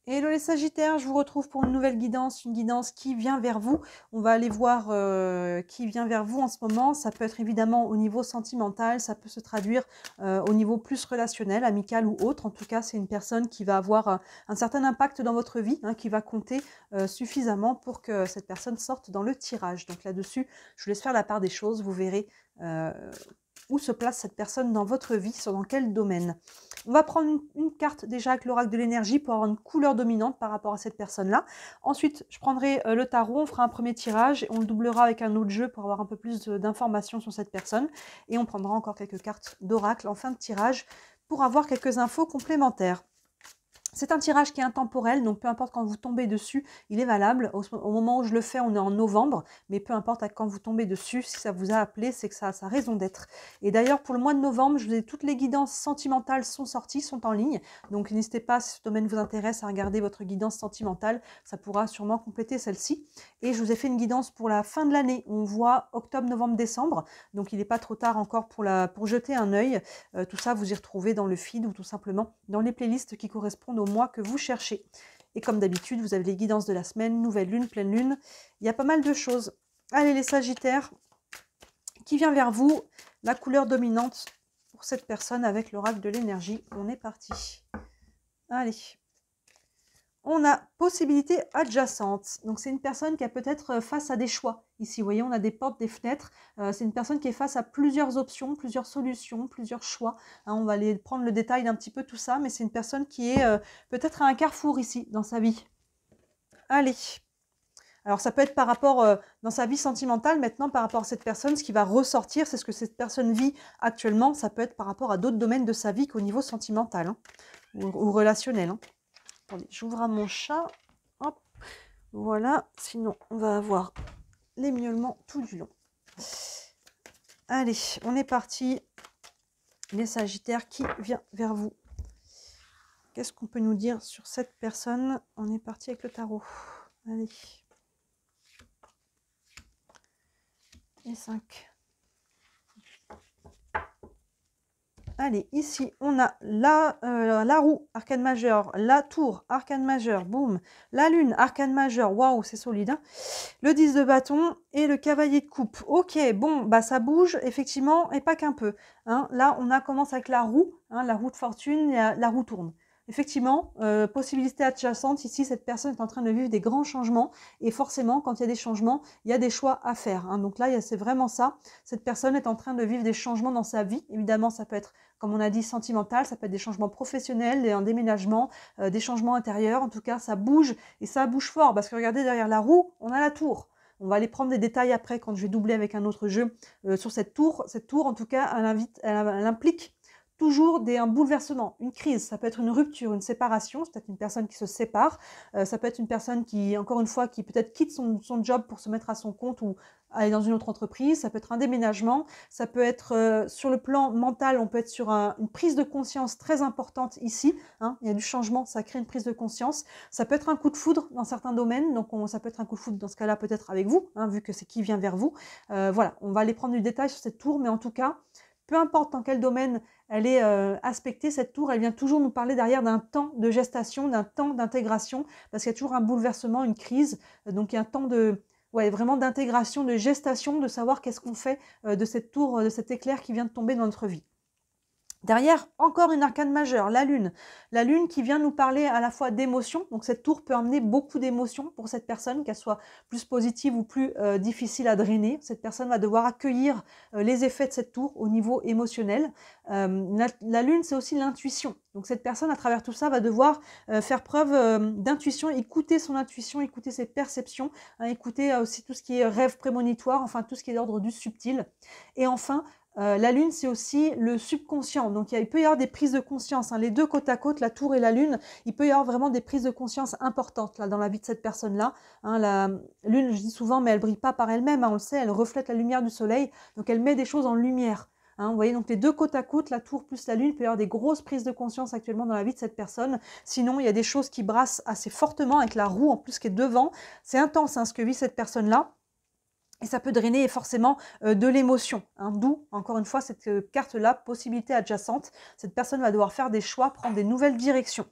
Hello les Sagittaires, je vous retrouve pour une nouvelle guidance, une guidance qui vient vers vous. On va aller voir qui vient vers vous en ce moment. Ça peut être évidemment au niveau sentimental, ça peut se traduire au niveau plus relationnel, amical ou autre. En tout cas, c'est une personne qui va avoir un certain impact dans votre vie, hein, qui va compter suffisamment pour que cette personne sorte dans le tirage. Donc là-dessus, je vous laisse faire la part des choses, vous verrez où se place cette personne dans votre vie, dans quel domaine. On va prendre une carte déjà avec l'oracle de l'énergie pour avoir une couleur dominante par rapport à cette personne-là. Ensuite, je prendrai le tarot, on fera un premier tirage et on le doublera avec un autre jeu pour avoir un peu plus d'informations sur cette personne. Et on prendra encore quelques cartes d'oracle en fin de tirage pour avoir quelques infos complémentaires. C'est un tirage qui est intemporel, donc peu importe quand vous tombez dessus, il est valable. Au moment où je le fais, on est en novembre, mais peu importe quand vous tombez dessus, si ça vous a appelé, c'est que ça a sa raison d'être. Et d'ailleurs, pour le mois de novembre, je vous ai toutes les guidances sentimentales sont sorties, sont en ligne. Donc n'hésitez pas, si ce domaine vous intéresse, à regarder votre guidance sentimentale. Ça pourra sûrement compléter celle-ci. Et je vous ai fait une guidance pour la fin de l'année. On voit octobre, novembre, décembre. Donc il n'est pas trop tard encore pour jeter un œil. Tout ça, vous y retrouvez dans le feed ou tout simplement dans les playlists qui correspondent au mois que vous cherchez. Et comme d'habitude, vous avez les guidances de la semaine, nouvelle lune, pleine lune. Il y a pas mal de choses. Allez les Sagittaires, qui vient vers vous, la couleur dominante pour cette personne avec l'oracle de l'énergie. On est parti. Allez. On a possibilité adjacente. Donc, c'est une personne qui est peut-être face à des choix. Ici, vous voyez, on a des portes, des fenêtres. C'est une personne qui est face à plusieurs options, plusieurs solutions, plusieurs choix. Hein, on va aller prendre le détail d'un petit peu tout ça, mais c'est une personne qui est peut-être à un carrefour ici, dans sa vie. Allez. Alors, ça peut être par rapport dans sa vie sentimentale. Maintenant, par rapport à cette personne, ce qui va ressortir, c'est ce que cette personne vit actuellement. Ça peut être par rapport à d'autres domaines de sa vie qu'au niveau sentimental, hein, ou relationnel. Hein. Attendez, j'ouvre à mon chat. Hop, voilà. Sinon, on va avoir les miaulements tout du long. Allez, on est parti. Les Sagittaires, qui vient vers vous? Qu'est-ce qu'on peut nous dire sur cette personne? On est parti avec le tarot. Allez. Et 5. Allez, ici, on a la roue, arcane majeur, la tour, arcane majeur, boum, la lune, arcane majeur, waouh, c'est solide, hein, le 10 de bâton et le cavalier de coupe. Ok, bon, bah ça bouge, effectivement, et pas qu'un peu. Hein. Là, on commence avec la roue, hein, la roue de fortune, la roue tourne. Effectivement, possibilité adjacente, ici, cette personne est en train de vivre des grands changements, et forcément, quand il y a des changements, il y a des choix à faire. Hein. Donc là, c'est vraiment ça, cette personne est en train de vivre des changements dans sa vie. Évidemment, ça peut être, comme on a dit, sentimental, ça peut être des changements professionnels, un déménagement, des changements intérieurs. En tout cas, ça bouge, et ça bouge fort, parce que regardez, derrière la roue, on a la tour. On va aller prendre des détails après, quand je vais doubler avec un autre jeu sur cette tour. Cette tour, en tout cas, elle implique toujours un bouleversement, une crise. Ça peut être une rupture, une séparation. C'est peut-être une personne qui se sépare. Ça peut être une personne qui, encore une fois, qui peut-être quitte son job pour se mettre à son compte ou aller dans une autre entreprise. Ça peut être un déménagement. Ça peut être sur le plan mental, on peut être sur une prise de conscience très importante ici. Hein. Il y a du changement, ça crée une prise de conscience. Ça peut être un coup de foudre dans certains domaines. Donc, ça peut être un coup de foudre dans ce cas-là, peut-être avec vous, hein, vu que c'est qui vient vers vous. Voilà, on va aller prendre du détail sur cette tour, mais en tout cas, peu importe dans quel domaine elle est aspectée, cette tour, elle vient toujours nous parler derrière d'un temps de gestation, d'un temps d'intégration, parce qu'il y a toujours un bouleversement, une crise, donc il y a un temps de, ouais, vraiment d'intégration, de gestation, de savoir qu'est-ce qu'on fait de cette tour, de cet éclair qui vient de tomber dans notre vie. Derrière, encore une arcane majeure, la lune. La lune qui vient nous parler à la fois d'émotions. Donc cette tour peut emmener beaucoup d'émotions pour cette personne, qu'elle soit plus positive ou plus difficile à drainer. Cette personne va devoir accueillir les effets de cette tour au niveau émotionnel. La lune, c'est aussi l'intuition. Donc cette personne, à travers tout ça, va devoir faire preuve d'intuition, écouter son intuition, écouter ses perceptions, hein, écouter aussi tout ce qui est rêve prémonitoire, enfin tout ce qui est d'ordre du subtil. Et enfin, la lune, c'est aussi le subconscient. Donc, il peut y avoir des prises de conscience. Hein, les deux côte à côte, la tour et la lune, il peut y avoir vraiment des prises de conscience importantes là, dans la vie de cette personne-là. Hein, la lune, je dis souvent, mais elle brille pas par elle-même. Hein, on le sait, elle reflète la lumière du soleil. Donc, elle met des choses en lumière. Hein, vous voyez, donc les deux côte à côte, la tour plus la lune, il peut y avoir des grosses prises de conscience actuellement dans la vie de cette personne. Sinon, il y a des choses qui brassent assez fortement avec la roue en plus qui est devant. C'est intense hein, ce que vit cette personne-là. Et ça peut drainer forcément de l'émotion. Hein, d'où, encore une fois, cette carte-là, possibilité adjacente. Cette personne va devoir faire des choix, prendre des nouvelles directions.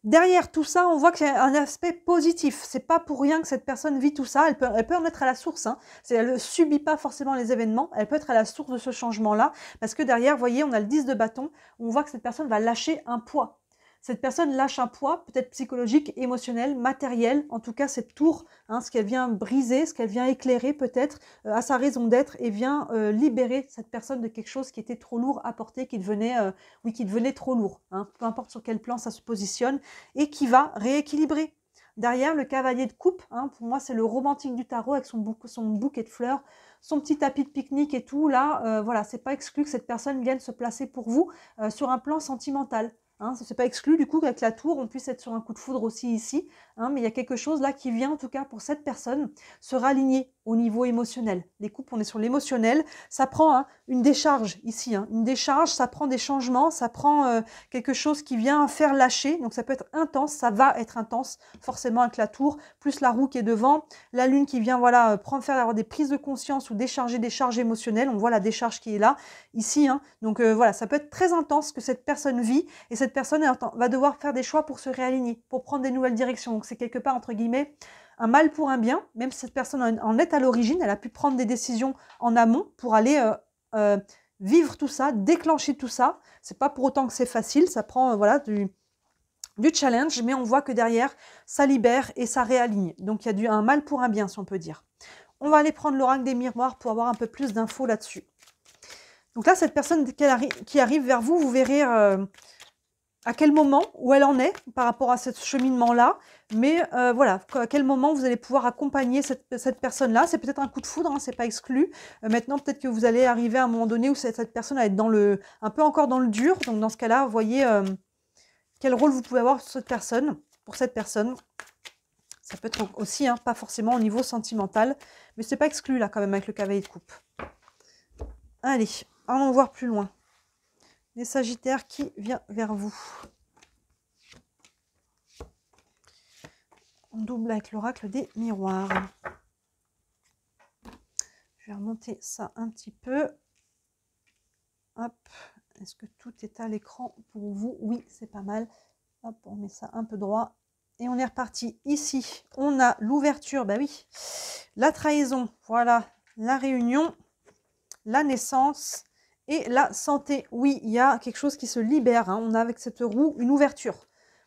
Derrière tout ça, on voit qu'il y a un aspect positif. C'est pas pour rien que cette personne vit tout ça. Elle peut en être à la source. Hein. Elle ne subit pas forcément les événements. Elle peut être à la source de ce changement-là. Parce que derrière, vous voyez, on a le 10 de bâton. On voit que cette personne va lâcher un poids. Cette personne lâche un poids, peut-être psychologique, émotionnel, matériel. En tout cas, cette tour, hein, ce qu'elle vient briser, ce qu'elle vient éclairer peut-être à sa raison d'être et vient libérer cette personne de quelque chose qui était trop lourd à porter, qui devenait trop lourd. Hein, peu importe sur quel plan ça se positionne et qui va rééquilibrer. Derrière, le cavalier de coupe, hein, pour moi, c'est le romantique du tarot avec son bouquet de fleurs, son petit tapis de pique-nique et tout. Là, voilà, c'est pas exclu que cette personne vienne se placer pour vous sur un plan sentimental. Hein, ce n'est pas exclu du coup qu'avec la tour, on puisse être sur un coup de foudre aussi ici. Hein, mais il y a quelque chose là qui vient en tout cas pour cette personne se raligner au niveau émotionnel. Les coupes, on est sur l'émotionnel. Ça prend une décharge ici. Hein, une décharge, ça prend des changements, ça prend quelque chose qui vient faire lâcher. Donc ça peut être intense, ça va être intense forcément avec la tour, plus la roue qui est devant. La lune qui vient voilà, avoir des prises de conscience ou décharger des charges émotionnelles. On voit la décharge qui est là, ici. Hein. Donc voilà, ça peut être très intense que cette personne vit et cette personne va devoir faire des choix pour se réaligner, pour prendre des nouvelles directions. Donc c'est quelque part, entre guillemets, un mal pour un bien. Même si cette personne en est à l'origine, elle a pu prendre des décisions en amont pour aller vivre tout ça, déclencher tout ça. C'est pas pour autant que c'est facile, ça prend voilà, du challenge, mais on voit que derrière, ça libère et ça réaligne. Donc il y a un mal pour un bien, si on peut dire. On va aller prendre l'oracle des miroirs pour avoir un peu plus d'infos là-dessus. Donc là, cette personne qui arrive vers vous, vous verrez à quel moment, où elle en est par rapport à ce cheminement-là. Mais voilà, à quel moment vous allez pouvoir accompagner cette personne-là. C'est peut-être un coup de foudre, hein, c'est pas exclu. Maintenant, peut-être que vous allez arriver à un moment donné où cette personne va être un peu encore dans le dur. Donc dans ce cas-là, vous voyez quel rôle vous pouvez avoir pour cette personne. Ça peut être aussi, hein, pas forcément au niveau sentimental, mais c'est pas exclu là quand même avec le cavalier de coupe. Allez, allons voir plus loin. Les Sagittaires qui vient vers vous. On double avec l'oracle des miroirs. Je vais remonter ça un petit peu. Hop. Est-ce que tout est à l'écran pour vous? Oui, c'est pas mal. Hop, on met ça un peu droit. Et on est reparti. Ici, on a l'ouverture. Ben oui. La trahison. Voilà. La réunion. La naissance. Et la santé. Oui, il y a quelque chose qui se libère. Hein. On a avec cette roue une ouverture.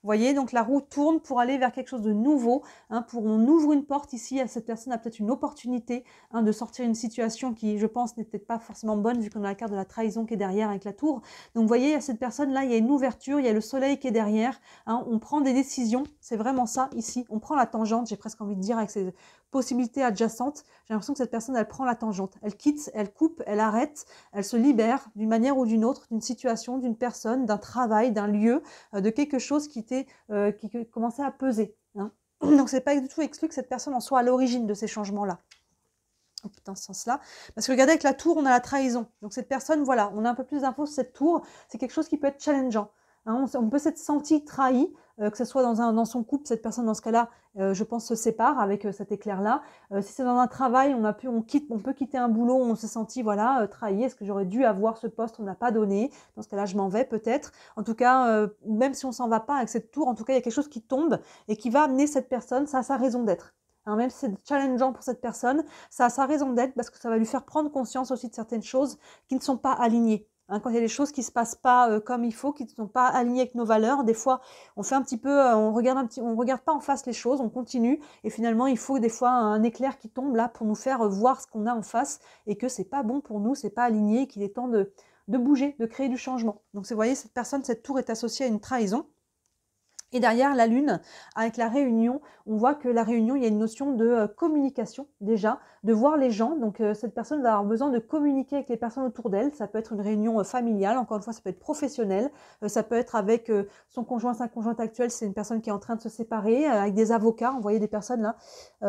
Vous voyez, donc la roue tourne pour aller vers quelque chose de nouveau. Hein, on ouvre une porte ici, cette personne a peut-être une opportunité de sortir une situation qui, je pense, n'est peut-être pas forcément bonne vu qu'on a la carte de la trahison qui est derrière avec la tour. Donc vous voyez, à cette personne-là, il y a une ouverture, il y a le soleil qui est derrière. Hein, on prend des décisions, c'est vraiment ça ici. On prend la tangente, j'ai presque envie de dire, avec ces possibilités adjacentes. J'ai l'impression que cette personne, elle prend la tangente. Elle quitte, elle coupe, elle arrête, elle se libère d'une manière ou d'une autre, d'une situation, d'une personne, d'un travail, d'un lieu, de quelque chose qui commençait à peser. Hein. Donc c'est pas du tout exclu que cette personne en soit à l'origine de ces changements-là. Dans ce sens-là. Parce que regardez, avec la tour, on a la trahison. Donc cette personne, voilà, on a un peu plus d'infos sur cette tour. C'est quelque chose qui peut être challengeant. Hein, on peut s'être senti trahi, que ce soit dans son couple, cette personne dans ce cas-là, je pense, se sépare avec cet éclair-là. Si c'est dans un travail, on peut quitter un boulot, on s'est senti voilà, trahi, est-ce que j'aurais dû avoir ce poste, on n'a pas donné. Dans ce cas-là, je m'en vais peut-être. En tout cas, même si on s'en va pas avec cette tour, en tout cas, il y a quelque chose qui tombe et qui va amener cette personne, ça a sa raison d'être. Hein, même si c'est challengeant pour cette personne, ça a sa raison d'être parce que ça va lui faire prendre conscience aussi de certaines choses qui ne sont pas alignées. Hein, quand il y a des choses qui ne se passent pas comme il faut, qui ne sont pas alignées avec nos valeurs, des fois on fait un petit peu, on regarde pas en face les choses, on continue et finalement il faut des fois un éclair qui tombe là pour nous faire voir ce qu'on a en face et que c'est pas bon pour nous, c'est pas aligné, qu'il est temps de bouger, de créer du changement. Donc vous voyez, cette tour est associée à une trahison. Et derrière la lune, avec la réunion, on voit que la réunion, il y a une notion de communication déjà, de voir les gens. Donc cette personne va avoir besoin de communiquer avec les personnes autour d'elle. Ça peut être une réunion familiale, encore une fois, ça peut être professionnel. Ça peut être avec son conjoint, sa conjointe actuelle, c'est une personne qui est en train de se séparer, avec des avocats. Vous voyez des personnes là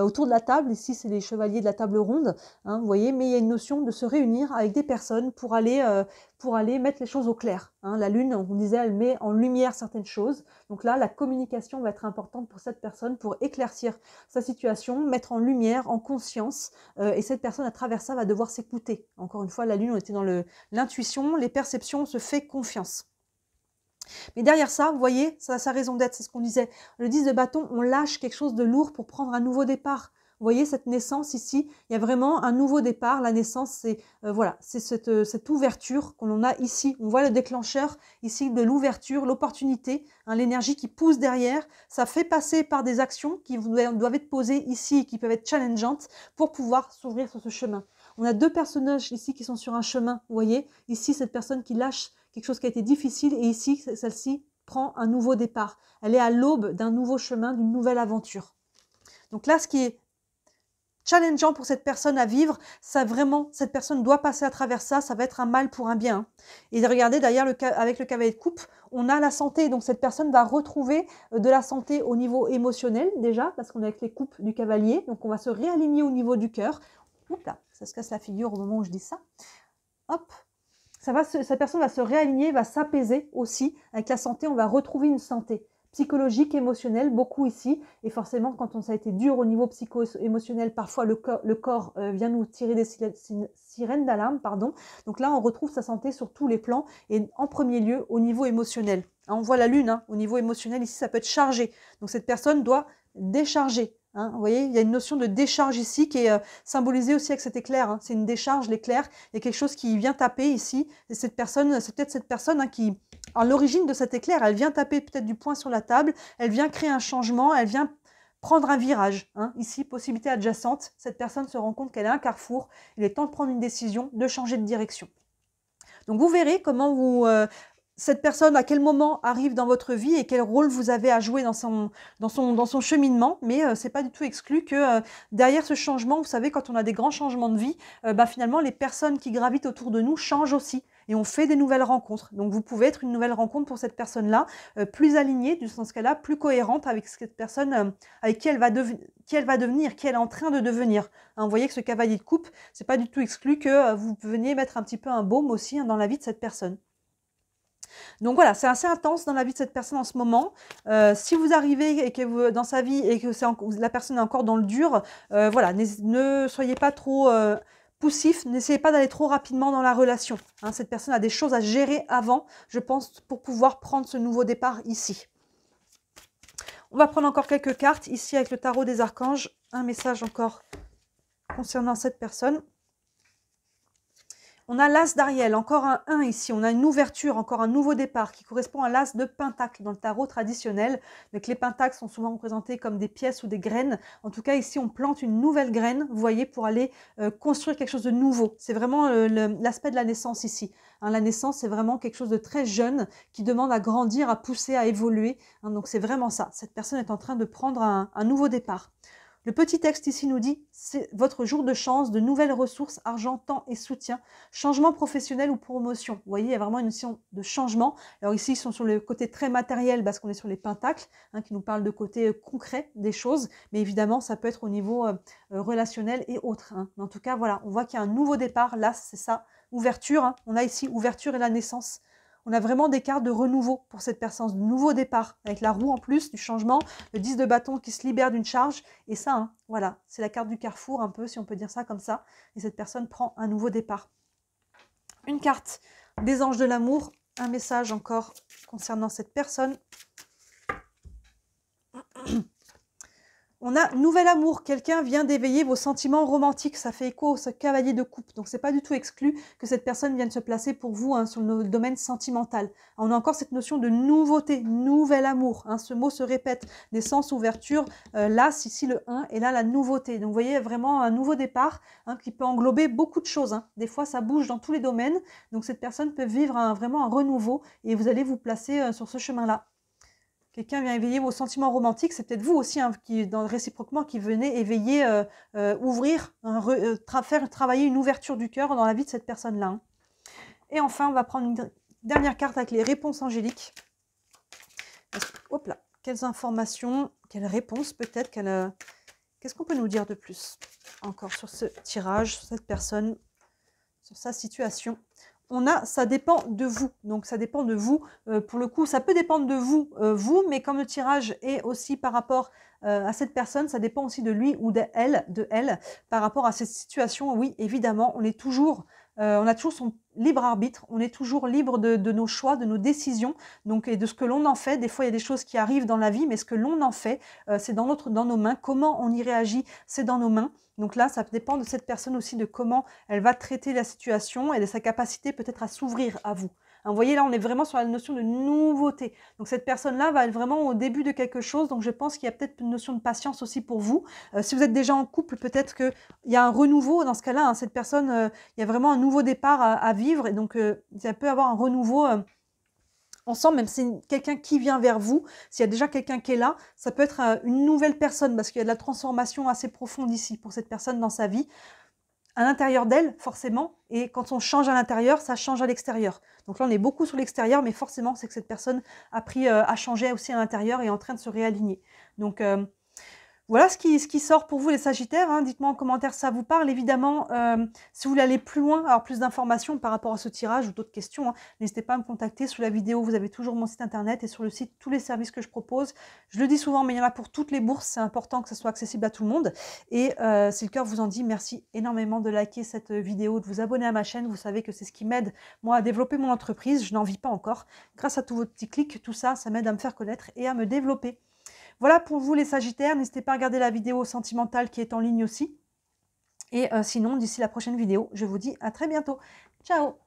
autour de la table. Ici, c'est les chevaliers de la table ronde, hein, vous voyez. Mais il y a une notion de se réunir avec des personnes pour aller mettre les choses au clair. Hein. La lune, on disait, elle met en lumière certaines choses. Donc là, la communication va être importante pour cette personne pour éclaircir sa situation, mettre en lumière, en conscience. Et cette personne, à travers ça, va devoir s'écouter. Encore une fois, la lune, on était dans l'intuition, les perceptions, on se fait confiance. Mais derrière ça, vous voyez, ça a sa raison d'être, c'est ce qu'on disait. Le 10 de bâton, on lâche quelque chose de lourd pour prendre un nouveau départ. Vous voyez cette naissance ici, il y a vraiment un nouveau départ. La naissance, c'est voilà, c'est cette ouverture qu'on a ici. On voit le déclencheur ici de l'ouverture, l'opportunité, hein, l'énergie qui pousse derrière. Ça fait passer par des actions qui doivent être posées ici et qui peuvent être challengeantes pour pouvoir s'ouvrir sur ce chemin. On a deux personnages ici qui sont sur un chemin. Vous voyez, ici, cette personne qui lâche quelque chose qui a été difficile et ici, celle-ci prend un nouveau départ. Elle est à l'aube d'un nouveau chemin, d'une nouvelle aventure. Donc là, ce qui est challengeant pour cette personne à vivre, ça vraiment, cette personne doit passer à travers ça, ça va être un mal pour un bien. Et regardez, d'ailleurs, avec le cavalier de coupe, on a la santé, donc cette personne va retrouver de la santé au niveau émotionnel déjà, parce qu'on est avec les coupes du cavalier, donc on va se réaligner au niveau du cœur. Oups là, ça se casse la figure au moment où je dis ça. Hop, cette personne va se réaligner, va s'apaiser aussi. Avec la santé, on va retrouver une santé psychologique, émotionnelle, beaucoup ici. Et forcément, quand ça a été dur au niveau psycho-émotionnel, parfois le corps vient nous tirer des sirènes d'alarme. Donc là, on retrouve sa santé sur tous les plans et en premier lieu au niveau émotionnel. On voit la lune, au niveau émotionnel, ici, ça peut être chargé. Donc cette personne doit décharger. Vous voyez, il y a une notion de décharge ici qui est symbolisée aussi avec cet éclair. C'est une décharge, l'éclair. Il y a quelque chose qui vient taper ici. Et cette personne, c'est peut-être cette personne qui, à l'origine de cet éclair, elle vient taper peut-être du poing sur la table. Elle vient créer un changement. Elle vient prendre un virage. Ici, possibilité adjacente. Cette personne se rend compte qu'elle est à un carrefour. Il est temps de prendre une décision, de changer de direction. Donc, vous verrez comment cette personne, à quel moment arrive dans votre vie et quel rôle vous avez à jouer dans son cheminement. Mais ce n'est pas du tout exclu que derrière ce changement, vous savez, quand on a des grands changements de vie, finalement, les personnes qui gravitent autour de nous changent aussi. Et on fait des nouvelles rencontres. Donc, vous pouvez être une nouvelle rencontre pour cette personne-là, plus alignée, dans ce cas-là, plus cohérente avec cette personne avec qui elle va devenir, qui elle est en train de devenir. Vous voyez que ce cavalier de coupe, ce n'est pas du tout exclu que vous veniez mettre un petit peu un baume aussi dans la vie de cette personne. Donc voilà, c'est assez intense dans la vie de cette personne en ce moment. Si vous arrivez et que vous, dans sa vie et que la personne est encore dans le dur, voilà, ne soyez pas trop poussif, n'essayez pas d'aller trop rapidement dans la relation. Cette personne a des choses à gérer avant, je pense, pour pouvoir prendre ce nouveau départ ici. On va prendre encore quelques cartes ici avec le tarot des archanges. Un message encore concernant cette personne. On a l'as d'Ariel, encore un 1 ici, on a une ouverture, encore un nouveau départ qui correspond à l'as de Pentacle dans le tarot traditionnel. Donc les pentacles sont souvent représentés comme des pièces ou des graines. En tout cas ici on plante une nouvelle graine, vous voyez, pour aller construire quelque chose de nouveau. C'est vraiment l'aspect de la naissance ici. La naissance c'est vraiment quelque chose de très jeune qui demande à grandir, à pousser, à évoluer. Donc c'est vraiment ça, cette personne est en train de prendre un nouveau départ. Le petit texte ici nous dit, c'est votre jour de chance, de nouvelles ressources, argent, temps et soutien, changement professionnel ou promotion. Vous voyez, il y a vraiment une notion de changement. Alors ici, ils sont sur le côté très matériel parce qu'on est sur les pentacles, qui nous parlent de côté concret des choses. Mais évidemment, ça peut être au niveau relationnel et autres. Mais en tout cas, voilà, on voit qu'il y a un nouveau départ. Là, c'est ça, ouverture. On a ici ouverture et la naissance. On a vraiment des cartes de renouveau pour cette personne, de nouveau départ, avec la roue en plus, du changement, le 10 de bâton qui se libère d'une charge. Et ça, voilà, c'est la carte du carrefour un peu, si on peut dire ça comme ça. Et cette personne prend un nouveau départ. Une carte des anges de l'amour, un message encore concernant cette personne. On a nouvel amour, quelqu'un vient d'éveiller vos sentiments romantiques, ça fait écho au cavalier de coupe, donc c'est pas du tout exclu que cette personne vienne se placer pour vous sur le domaine sentimental. On a encore cette notion de nouveauté, nouvel amour, ce mot se répète, naissance, ouverture, là ici le 1 et là la nouveauté. Donc vous voyez vraiment un nouveau départ qui peut englober beaucoup de choses. Des fois ça bouge dans tous les domaines, donc cette personne peut vivre vraiment un renouveau et vous allez vous placer sur ce chemin-là. Quelqu'un vient éveiller vos sentiments romantiques, c'est peut-être vous aussi qui, réciproquement, qui venez éveiller, ouvrir, faire travailler une ouverture du cœur dans la vie de cette personne-là. Et enfin, on va prendre une dernière carte avec les réponses angéliques. Hop là, quelles informations, quelles réponses peut-être, qu'est-ce qu'on peut nous dire de plus encore sur ce tirage, sur cette personne, sur sa situation? On a, ça dépend de vous. Donc, ça dépend de vous. Pour le coup, ça peut dépendre de vous, mais comme le tirage est aussi par rapport à cette personne, ça dépend aussi de lui ou de elle, par rapport à cette situation. Oui, évidemment, on est toujours On a toujours son libre arbitre, on est toujours libre de nos choix, de nos décisions, donc, et de ce que l'on en fait. Des fois, il y a des choses qui arrivent dans la vie, mais ce que l'on en fait, c'est dans nos mains. Comment on y réagit, c'est dans nos mains. Donc là, ça dépend de cette personne aussi, de comment elle va traiter la situation et de sa capacité peut-être à s'ouvrir à vous. Hein, vous voyez, là, on est vraiment sur la notion de nouveauté. Donc cette personne-là va être vraiment au début de quelque chose. Donc je pense qu'il y a peut-être une notion de patience aussi pour vous. Si vous êtes déjà en couple, peut-être qu'il y a un renouveau dans ce cas-là. Hein, cette personne, il y a vraiment un nouveau départ à vivre. Et donc, ça peut avoir un renouveau ensemble, même si c'est quelqu'un qui vient vers vous. S'il y a déjà quelqu'un qui est là, ça peut être une nouvelle personne parce qu'il y a de la transformation assez profonde ici pour cette personne dans sa vie. À l'intérieur d'elle, forcément, et quand on change à l'intérieur, ça change à l'extérieur. Donc là, on est beaucoup sur l'extérieur, mais forcément, c'est que cette personne a pris à changer aussi à l'intérieur et est en train de se réaligner. Donc, voilà ce qui sort pour vous les Sagittaires. Hein. Dites-moi en commentaire si ça vous parle. Évidemment, si vous voulez aller plus loin, avoir plus d'informations par rapport à ce tirage ou d'autres questions, hein, n'hésitez pas à me contacter. Sous la vidéo, vous avez toujours mon site internet et sur le site, tous les services que je propose. Je le dis souvent, mais il y en a pour toutes les bourses. C'est important que ça soit accessible à tout le monde. Et si le cœur vous en dit, merci énormément de liker cette vidéo, de vous abonner à ma chaîne. Vous savez que c'est ce qui m'aide, moi, à développer mon entreprise. Je n'en vis pas encore. Grâce à tous vos petits clics, tout ça, ça m'aide à me faire connaître et à me développer. Voilà pour vous les Sagittaires, n'hésitez pas à regarder la vidéo sentimentale qui est en ligne aussi. Et sinon, d'ici la prochaine vidéo, je vous dis à très bientôt. Ciao!